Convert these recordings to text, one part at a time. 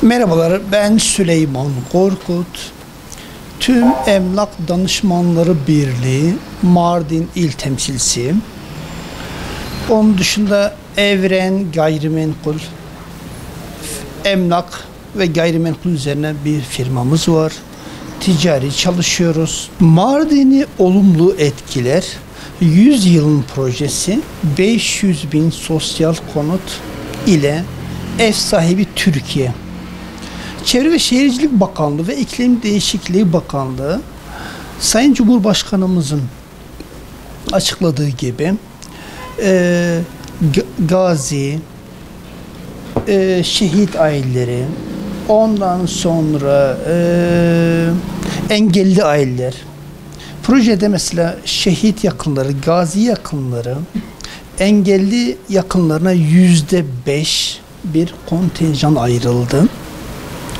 Merhabalar, ben Süleyman Korkut. Tüm Emlak Danışmanları Birliği Mardin İl Temsilcisiyim. Onun dışında Evren Gayrimenkul, emlak ve gayrimenkul üzerine bir firmamız var. Ticari çalışıyoruz. Mardin'i olumlu etkiler. 100 yılın projesi 500.000 sosyal konut ile ev sahibi Türkiye. Çevre ve Şehircilik Bakanlığı ve İklim Değişikliği Bakanlığı Sayın Cumhurbaşkanımızın açıkladığı gibi gazi, şehit aileleri, ondan sonra engelli aileler, projede mesela şehit yakınları, gazi yakınları, engelli yakınlarına %5 bir kontenjan ayrıldı.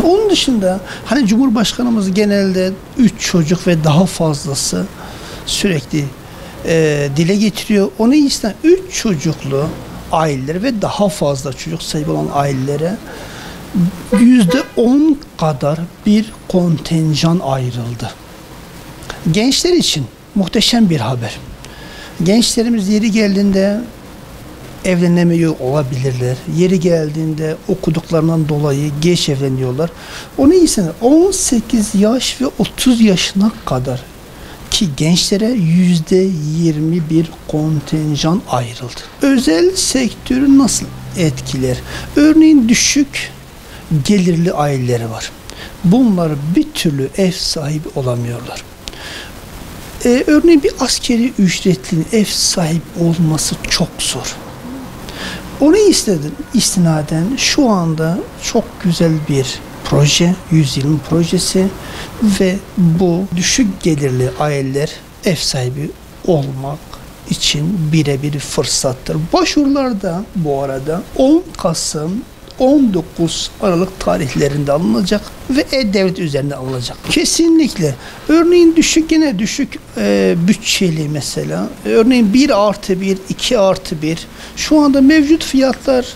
Onun dışında hani Cumhurbaşkanımız genelde 3 çocuk ve daha fazlası sürekli dile getiriyor. Onun için 3 çocuklu ailelere ve daha fazla çocuk sahibi olan ailelere %10 kadar bir kontenjan ayrıldı. Gençler için muhteşem bir haber. Gençlerimiz yeri geldiğinde evlenemiyor olabilirler. Yeri geldiğinde okuduklarından dolayı geç evleniyorlar. Onun için 18 yaş ve 30 yaşına kadar ki gençlere %21 kontenjan ayrıldı. Özel sektörü nasıl etkiler? Örneğin düşük gelirli aileleri var. Bunlar bir türlü ev sahibi olamıyorlar. Örneğin bir askeri ücretlinin ev sahibi olması çok zor. Onu istinaden şu anda çok güzel bir proje, 100 yılın projesi ve bu düşük gelirli aileler ev sahibi olmak için birebir fırsattır. Başvurular da bu arada 10 Kasım 19 Aralık tarihlerinde alınacak ve E-Devlet üzerinde alınacak. Kesinlikle. Örneğin düşük bütçeli mesela. Örneğin 1+1, 2+1. Şu anda mevcut fiyatlar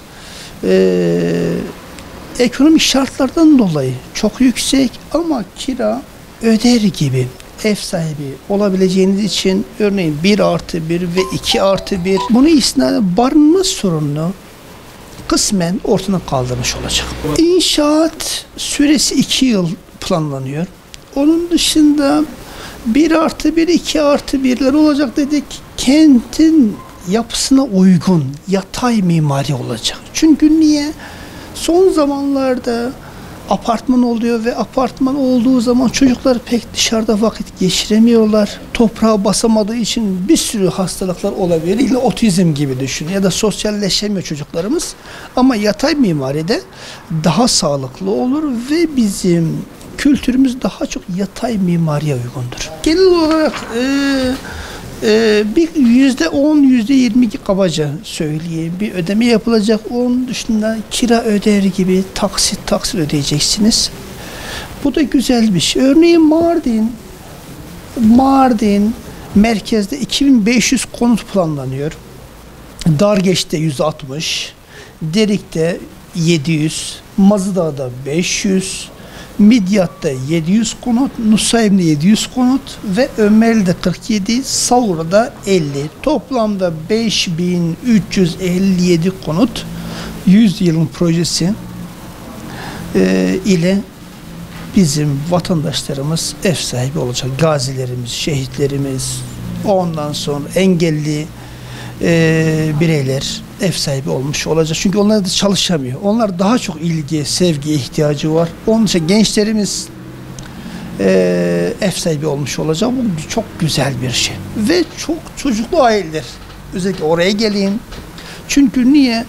ekonomik şartlardan dolayı çok yüksek ama kira öder gibi ev sahibi olabileceğiniz için örneğin 1+1 ve 2+1 bunu istinaden barınma sorununu kısmen ortadan kaldırmış olacak. İnşaat süresi 2 yıl planlanıyor. Onun dışında 1+1, 2+1'ler olacak dedik. Kentin yapısına uygun yatay mimari olacak. Çünkü niye? Son zamanlarda apartman oluyor ve apartman olduğu zaman çocuklar pek dışarıda vakit geçiremiyorlar. Toprağa basamadığı için bir sürü hastalıklar olabilir. İlla otizm gibi düşün ya da sosyalleşemiyor çocuklarımız. Ama yatay mimaride daha sağlıklı olur ve bizim kültürümüz daha çok yatay mimariye uygundur. Genel olarak bir %10, %22 kabaca söyleyeyim. Bir ödeme yapılacak. Onun dışında kira öder gibi taksit ödeyeceksiniz. Bu da güzel bir şey. Örneğin Mardin merkezde 2500 konut planlanıyor. Dargeç'te 160, Derik'te 700, Mazıdağ'da 500, Midyat'ta 700 konut, Nusaybin'de 700 konut ve Ömerli'de 47, Savur'da 50. Toplamda 5357 konut 100 yılın projesi ile bizim vatandaşlarımız ev sahibi olacak. Gazilerimiz, şehitlerimiz, ondan sonra engelli bireyler ev sahibi olmuş olacak. Çünkü onlar da çalışamıyor. Onlar daha çok ilgi, sevgiye ihtiyacı var. Onun için gençlerimiz ev sahibi olmuş olacak. Bu çok güzel bir şey. Ve çok çocuklu aileler. Özellikle oraya geleyim. Çünkü niye?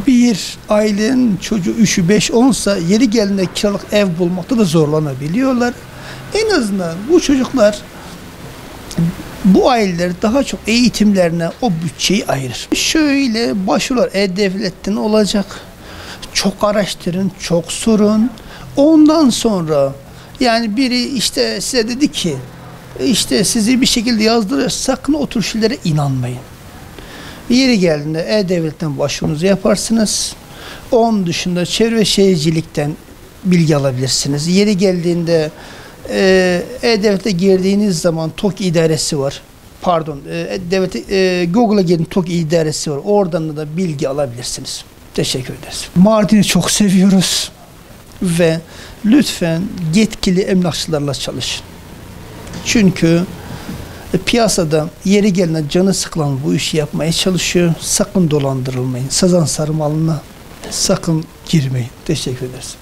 Bir ailenin çocuğu 3'ü 5 10'sa yeri geldiğinde kiralık ev bulmakta da zorlanabiliyorlar. En azından bu çocuklar, bu aileler daha çok eğitimlerine o bütçeyi ayırır. Şöyle başvurular E-Devlet'ten olacak. Çok araştırın, çok sorun. Ondan sonra yani biri işte size dedi ki işte sizi bir şekilde yazdırır, sakın o tür şeylere inanmayın. Yeri geldiğinde E-Devlet'ten başvurunuzu yaparsınız. Onun dışında Çevre ve Şehircilik'ten bilgi alabilirsiniz. Yeri geldiğinde E-Devlet'e girdiğiniz zaman TOKİ idaresi var. Pardon, Google'a girin, TOKİ idaresi var. Oradan da bilgi alabilirsiniz. Teşekkür ederiz. Mardin'i çok seviyoruz ve lütfen yetkili emlakçılarla çalışın. Çünkü piyasada yeri gelene canı sıkılan bu işi yapmaya çalışıyor. Sakın dolandırılmayın. Sazan sarmalına sakın girmeyin. Teşekkür ederiz.